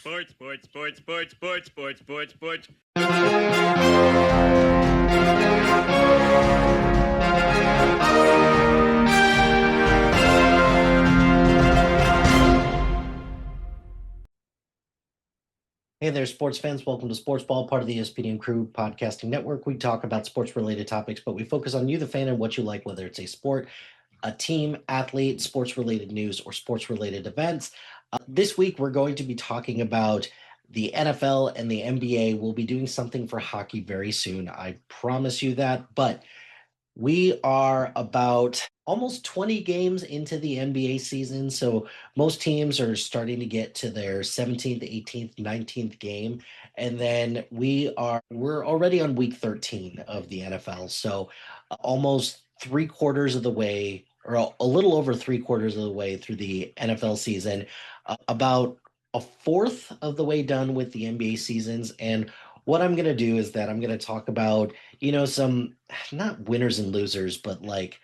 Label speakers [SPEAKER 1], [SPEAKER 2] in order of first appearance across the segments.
[SPEAKER 1] Sports, sports, sports, sports, sports, sports, sports, sports.
[SPEAKER 2] Hey there, sports fans. Welcome to Sportsball, part of the ESPN Crew Podcasting Network. We talk about sports-related topics, but we focus on you, the fan, and what you like, whether it's a sport, a team, athlete, sports-related news, or sports-related events. This week, we're going to be talking about the NFL and the NBA. We'll be doing something for hockey very soon. I promise you that. But we are about almost 20 games into the NBA season. So most teams are starting to get to their 17th, 18th, 19th game. And then we're already on week 13 of the NFL. So almost 3/4 of the way, or a little over 3/4 of the way through the NFL season, about a fourth of the way done with the NBA seasons. And what I'm going to do is that I'm going to talk about, some not winners and losers, but like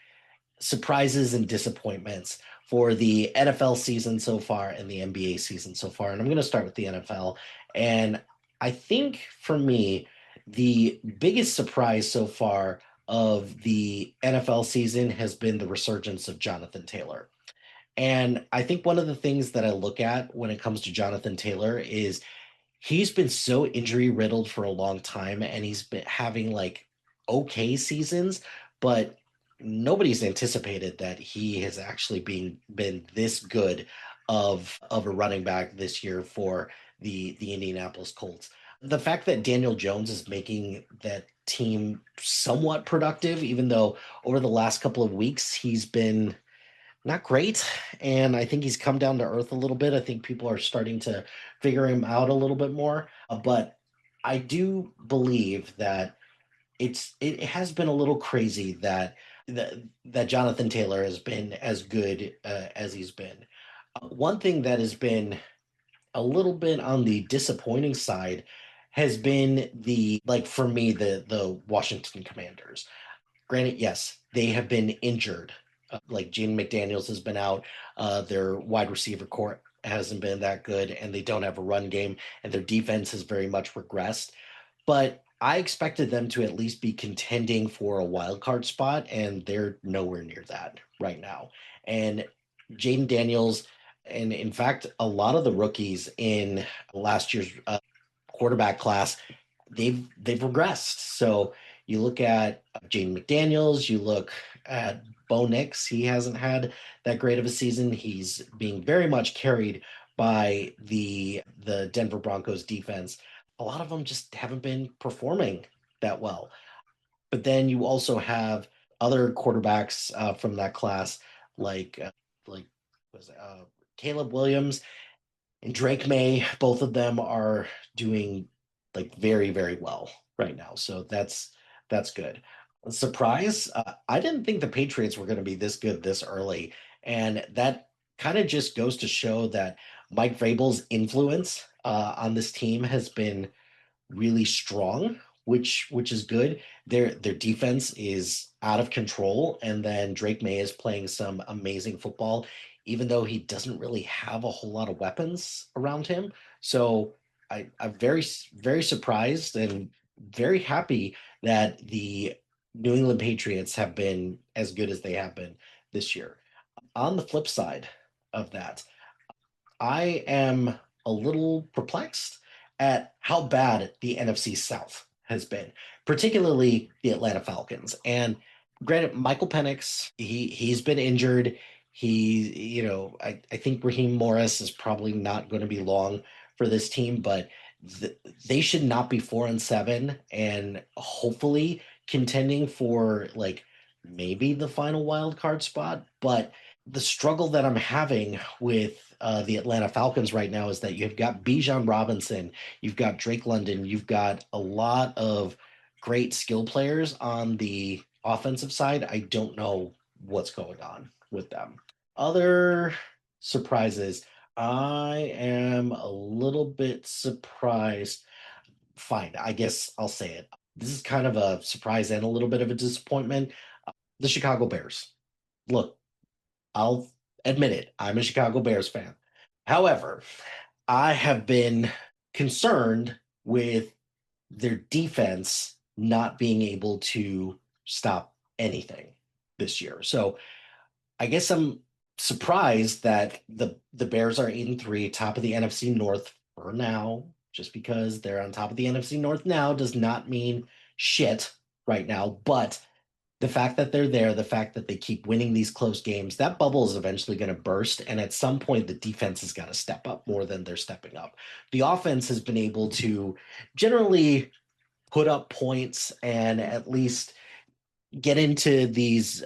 [SPEAKER 2] surprises and disappointments for the NFL season so far and the NBA season so far. And I'm going to start with the NFL. And I think for me, the biggest surprise so far of the NFL season has been the resurgence of Jonathan Taylor. And I think one of the things that I look at when it comes to Jonathan Taylor is he's been so injury riddled for a long time, and he's been having like okay seasons, but nobody's anticipated that he has actually been this good of a running back this year for the Indianapolis Colts. The fact that Daniel Jones is making that team somewhat productive, even though over the last couple of weeks he's been not great. And I think he's come down to earth a little bit. I think people are starting to figure him out a little bit more. But I do believe that it has been a little crazy that Jonathan Taylor has been as good as he's been. One thing that has been a little bit on the disappointing side has been for me the Washington Commanders. Granted, yes, they have been injured. Like Gene McDaniels has been out. Their wide receiver core hasn't been that good, and they don't have a run game, and their defense has very much regressed. But I expected them to at least be contending for a wild card spot, and they're nowhere near that right now. And Jaden Daniels, and in fact, a lot of the rookies in last year's quarterback class, they've regressed. So you look at Jaden McDaniels, you look at Bo Nix, he hasn't had that great of a season. He's being very much carried by the Denver Broncos defense. A lot of them just haven't been performing that well. But then you also have other quarterbacks from that class, like like was it, Caleb Williams and Drake May. Both of them are doing like very very well right now. So that's good. Surprise! I didn't think the Patriots were going to be this good this early, and that kind of just goes to show that Mike Vrabel's influence on this team has been really strong, which is good. Their defense is out of control, and then Drake May is playing some amazing football, even though he doesn't really have a whole lot of weapons around him. So I'm very surprised and very happy that the New England Patriots have been as good as they have been this year. On the flip side of that, I am a little perplexed at how bad the NFC South has been, particularly the Atlanta Falcons. And granted, Michael Penix, he's been injured. I think Raheem Morris is probably not going to be long for this team, but they should not be 4-7 and hopefully contending for like maybe the final wild card spot. But the struggle that I'm having with the Atlanta Falcons right now is that you've got Bijan Robinson, you've got Drake London, you've got a lot of great skill players on the offensive side. I don't know what's going on with them. Other surprises, I am a little bit surprised. Fine, I guess I'll say it. This is kind of a surprise and a little bit of a disappointment. The Chicago Bears. Look, I'll admit it. I'm a Chicago Bears fan. However, I have been concerned with their defense not being able to stop anything this year. So I guess I'm surprised that the Bears are 8-3, top of the NFC North for now. Just because they're on top of the NFC North now does not mean shit right now. But the fact that they're there, the fact that they keep winning these close games, that bubble is eventually going to burst. And at some point, the defense has got to step up more than they're stepping up. The offense has been able to generally put up points and at least get into these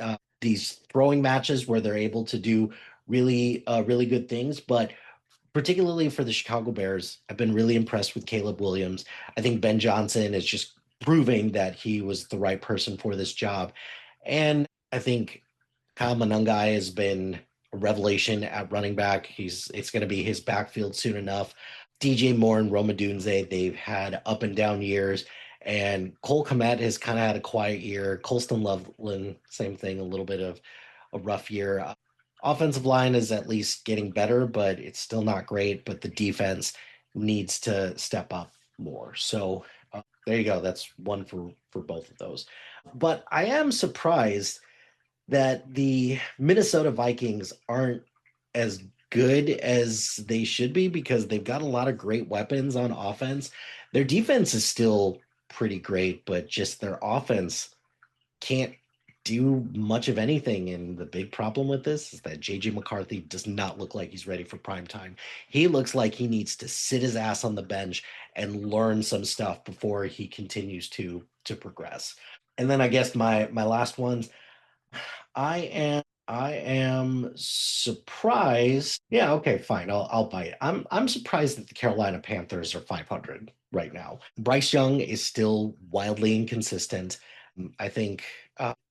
[SPEAKER 2] throwing matches where they're able to do really good things. But particularly for the Chicago Bears, I've been really impressed with Caleb Williams. I think Ben Johnson is just proving that he was the right person for this job. And I think Kyle Monangai has been a revelation at running back. It's going to be his backfield soon enough. DJ Moore and Roma Dunze, they've had up and down years. And Cole Kmet has kind of had a quiet year. Colston Loveland, same thing, a little bit of a rough year. Offensive line is at least getting better, but it's still not great. But the defense needs to step up more. So there you go. That's one for both of those. But I am surprised that the Minnesota Vikings aren't as good as they should be because they've got a lot of great weapons on offense. Their defense is still pretty great, but just their offense can't do much of anything. And the big problem with this is that JJ McCarthy does not look like he's ready for prime time. He looks like he needs to sit his ass on the bench and learn some stuff before he continues to progress. And then I guess my last ones, I am surprised. Yeah, okay, fine. I'll buy it. I'm surprised that the Carolina Panthers are 500 right now. Bryce Young is still wildly inconsistent. I think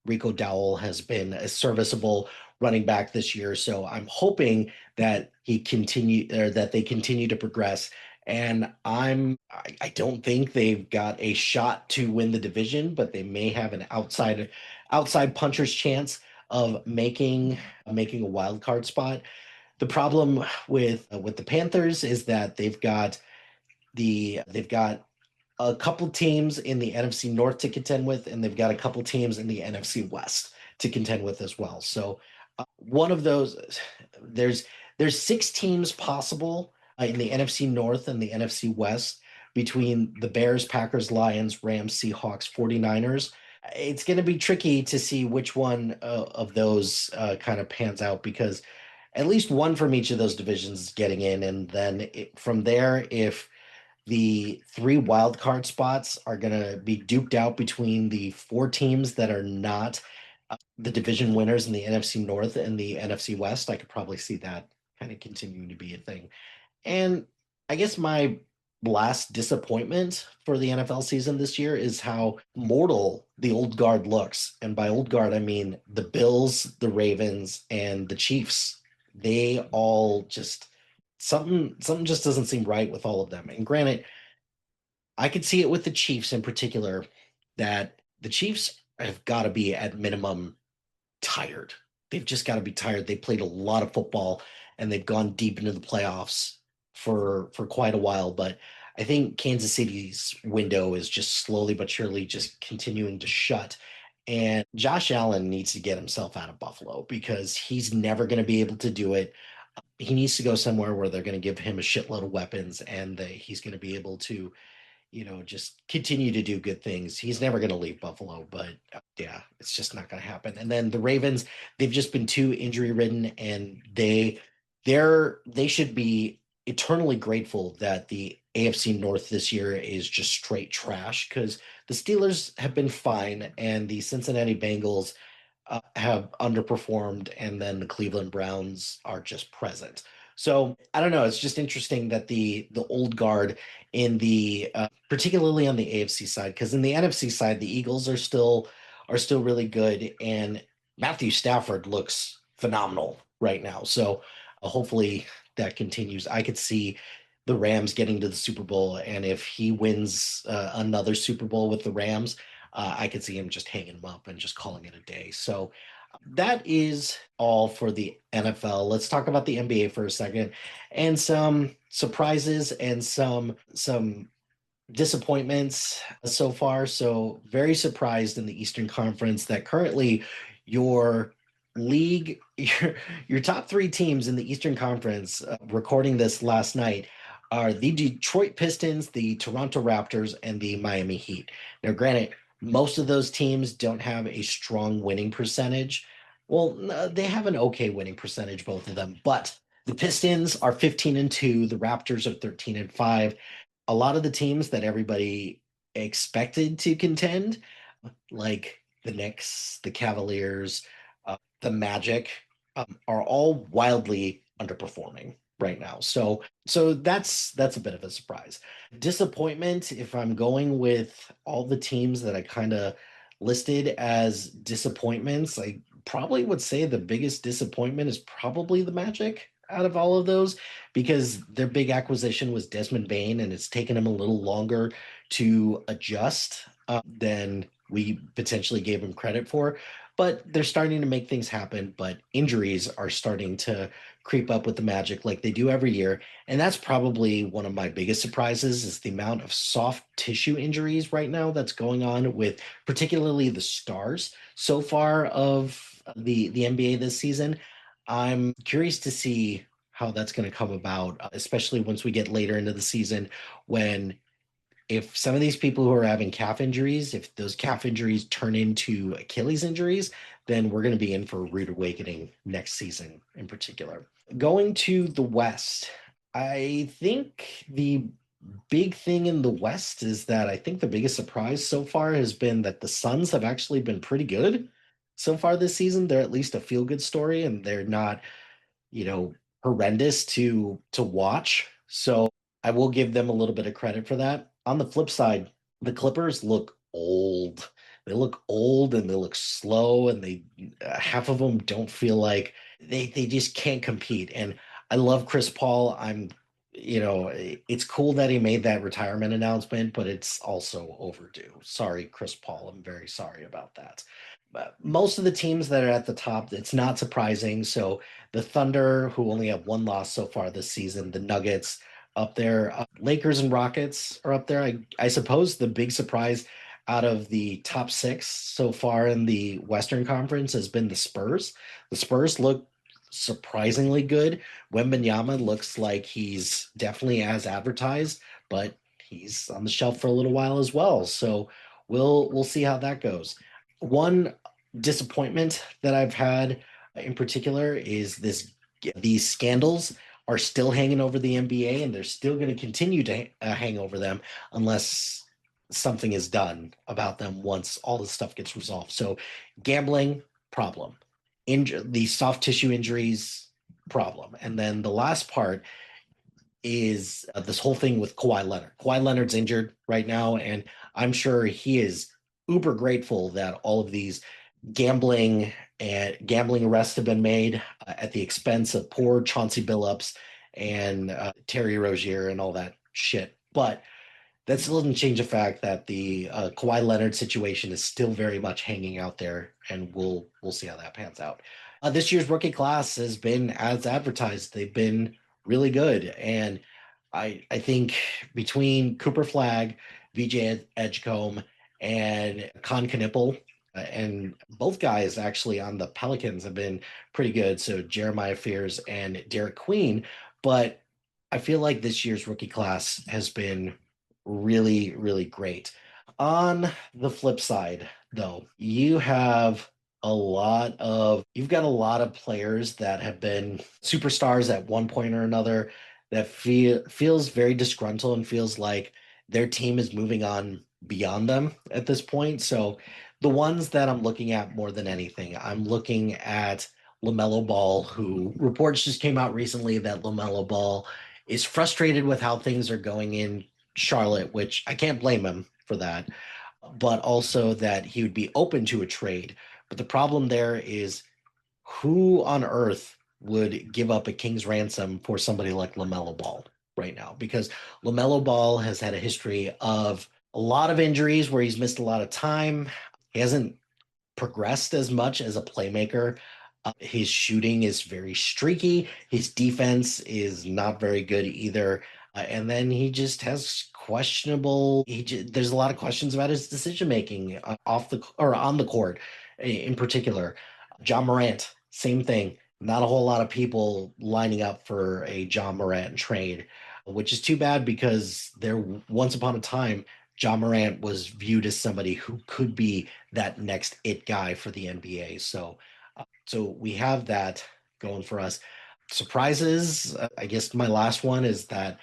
[SPEAKER 2] Rico Dowell has been a serviceable running back this year, so I'm hoping that they continue to progress. And I don't think they've got a shot to win the division, but they may have an outside puncher's chance of making a wild card spot. The problem with the Panthers is that they've got a couple teams in the NFC North to contend with, and they've got a couple teams in the NFC West to contend with as well. So one of those, there's there's six teams possible in the NFC North and the NFC West between the Bears, Packers, Lions, Rams, Seahawks, 49ers. It's going to be tricky to see which one of those kind of pans out because at least one from each of those divisions is getting in, and then from there, if the three wild card spots are going to be duped out between the four teams that are not the division winners in the NFC North and the NFC West. I could probably see that kind of continuing to be a thing. And I guess my last disappointment for the NFL season this year is how mortal the old guard looks. And by old guard, I mean the Bills, the Ravens, and the Chiefs. They all just something just doesn't seem right with all of them. And granted, I could see it with the Chiefs in particular that the Chiefs have got to be at minimum tired. They've just got to be tired. They played a lot of football and they've gone deep into the playoffs for quite a while. But I think Kansas City's window is just slowly but surely just continuing to shut. And Josh Allen needs to get himself out of Buffalo because he's never going to be able to do it. He needs to go somewhere where they're going to give him a shitload of weapons and he's going to be able to just continue to do good things. He's never going to leave Buffalo, but yeah, it's just not going to happen. And then the Ravens, they've just been too injury ridden, and they should be eternally grateful that the AFC North this year is just straight trash because the Steelers have been fine, and the Cincinnati Bengals have underperformed, and then the Cleveland Browns are just present. So I don't know. It's just interesting that the old guard in the particularly on the AFC side, because in the NFC side, the Eagles are still really good, and Matthew Stafford looks phenomenal right now. So hopefully that continues. I could see the Rams getting to the Super Bowl, and if he wins another Super Bowl with the Rams, I could see him just hanging him up and just calling it a day. So That is all for the NFL. Let's talk about the NBA for a second and some surprises and some disappointments so far. So very surprised in the Eastern Conference that currently your league, your top three teams in the Eastern Conference, recording this last night, are the Detroit Pistons, the Toronto Raptors, and the Miami Heat. Now, granted, most of those teams don't have a strong winning percentage. Well, they have an okay winning percentage, both of them, but the Pistons are 15-2, the Raptors are 13-5. A lot of the teams that everybody expected to contend, like the Knicks, the Cavaliers, the Magic, are all wildly underperforming right now. So that's a bit of a surprise. Disappointment, if I'm going with all the teams that I kind of listed as disappointments, I probably would say the biggest disappointment is probably the Magic out of all of those because their big acquisition was Desmond Bain, and it's taken him a little longer to adjust than we potentially gave him credit for. But they're starting to make things happen. But injuries are starting to creep up with the Magic like they do every year. And that's probably one of my biggest surprises is the amount of soft tissue injuries right now that's going on with particularly the stars so far of the NBA this season. I'm curious to see how that's going to come about, especially once we get later into the season when if some of these people who are having calf injuries, if those calf injuries turn into Achilles injuries, then we're going to be in for a rude awakening next season in particular. Going to the West, I think the big thing in the West is that I think the biggest surprise so far has been that the Suns have actually been pretty good so far this season. They're at least a feel good story and they're not, you know, horrendous to watch. So I will give them a little bit of credit for that. On the flip side, the Clippers look old. They look old and they look slow, and they half of them don't feel like they just can't compete. And I love Chris Paul. It's cool that he made that retirement announcement, but it's also overdue. Sorry, Chris Paul. I'm very sorry about that. But most of the teams that are at the top, it's not surprising. So the Thunder, who only have one loss so far this season, the Nuggets up there, Lakers and Rockets are up there. I suppose the big surprise out of the top six so far in the Western Conference has been the Spurs. The Spurs look surprisingly good. Wembanyama looks like he's definitely as advertised, but he's on the shelf for a little while as well. So we'll see how that goes. One disappointment that I've had in particular is these scandals are still hanging over the NBA and they're still going to continue to hang over them unless something is done about them once all this stuff gets resolved. So gambling problem, the soft tissue injuries problem. And then the last part is this whole thing with Kawhi Leonard. Kawhi Leonard's injured right now, and I'm sure he is uber grateful that all of these gambling arrests have been made at the expense of poor Chauncey Billups and Terry Rozier and all that shit. But that still doesn't change the fact that the Kawhi Leonard situation is still very much hanging out there, and we'll see how that pans out. This year's rookie class has been as advertised. They've been really good, and I think between Cooper Flag, VJ Edgecombe, and Con Knipple, and both guys actually on the Pelicans have been pretty good. So Jeremiah Fears and Derek Queen, but I feel like this year's rookie class has been really, really great. On the flip side, though, you've got a lot of players that have been superstars at one point or another that feels very disgruntled and feels like their team is moving on beyond them at this point. So the ones that I'm looking at more than anything, I'm looking at LaMelo Ball, who reports just came out recently that LaMelo Ball is frustrated with how things are going in Charlotte, which I can't blame him for that, but also that he would be open to a trade. But the problem there is who on earth would give up a king's ransom for somebody like LaMelo Ball right now? Because LaMelo Ball has had a history of a lot of injuries where he's missed a lot of time. He hasn't progressed as much as a playmaker. His shooting is very streaky. His defense is not very good either. And then he just has questionable. There's a lot of questions about his decision making off the or on the court, in particular. John Morant, same thing. Not a whole lot of people lining up for a John Morant trade, which is too bad because there once upon a time John Morant was viewed as somebody who could be that next it guy for the NBA. So we have that going for us. Surprises, I guess my last one is that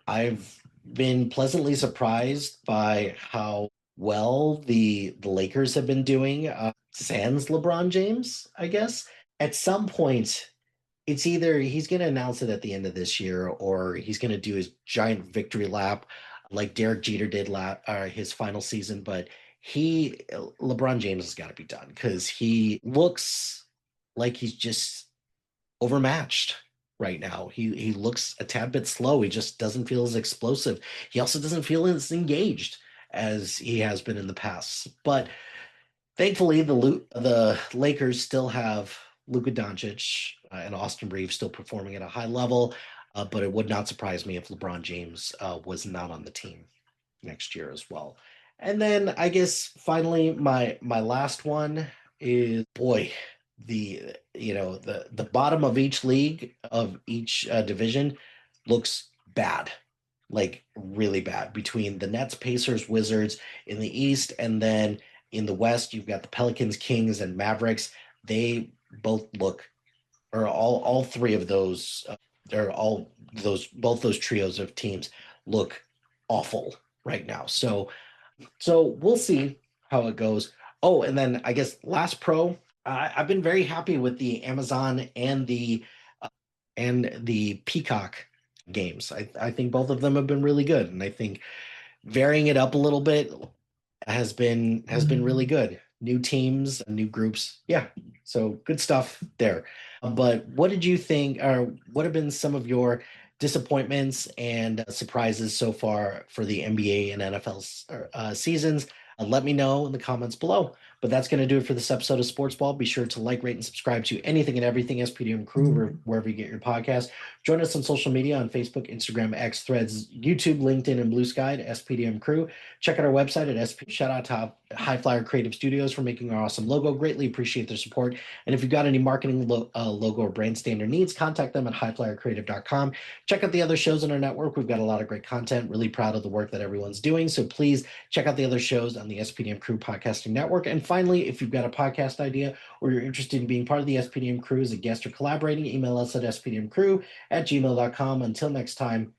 [SPEAKER 2] I've been pleasantly surprised by how well the Lakers have been doing. Sans LeBron James, I guess. At some point, it's either he's going to announce it at the end of this year or he's going to do his giant victory lap like Derek Jeter did his final season. But LeBron James has got to be done because he looks like he's just overmatched right now. He looks a tad bit slow. He just doesn't feel as explosive. He also doesn't feel as engaged as he has been in the past. But thankfully, the Lakers still have Luka Doncic and Austin Reeves still performing at a high level. But it would not surprise me if LeBron James was not on the team next year as well. And then I guess finally my last one is boy, the bottom of each league of each division looks bad, like really bad, between the Nets, Pacers, Wizards in the East, and then in the West you've got the Pelicans, Kings, and Mavericks. They both look, or all three of those, or all those both those trios of teams look awful right now. So we'll see how it goes. Oh, and then I guess last pro, I've been very happy with the Amazon and the Peacock games. I think both of them have been really good, and I think varying it up a little bit has been really good. New teams, new groups, yeah. So good stuff there. But what did you think, or what have been some of your disappointments and surprises so far for the NBA and NFL seasons? Let me know in the comments below. But that's going to do it for this episode of Sports Ball. Be sure to like, rate, and subscribe to anything and everything SPDM Crew, or wherever you get your podcast. Join us on social media on Facebook, Instagram, X, Threads, YouTube, LinkedIn, and Blue Sky at SPDM Crew. Check out our website at SP. Shout out to High Flyer Creative Studios for making our awesome logo. Greatly appreciate their support. And if you've got any marketing logo or brand standard needs, contact them at highflyercreative.com. Check out the other shows on our network. We've got a lot of great content. Really proud of the work that everyone's doing. So please check out the other shows on the SPDM Crew Podcasting Network. And finally, if you've got a podcast idea or you're interested in being part of the SPDM Crew as a guest or collaborating, email us at spdmcrew@gmail.com. Until next time.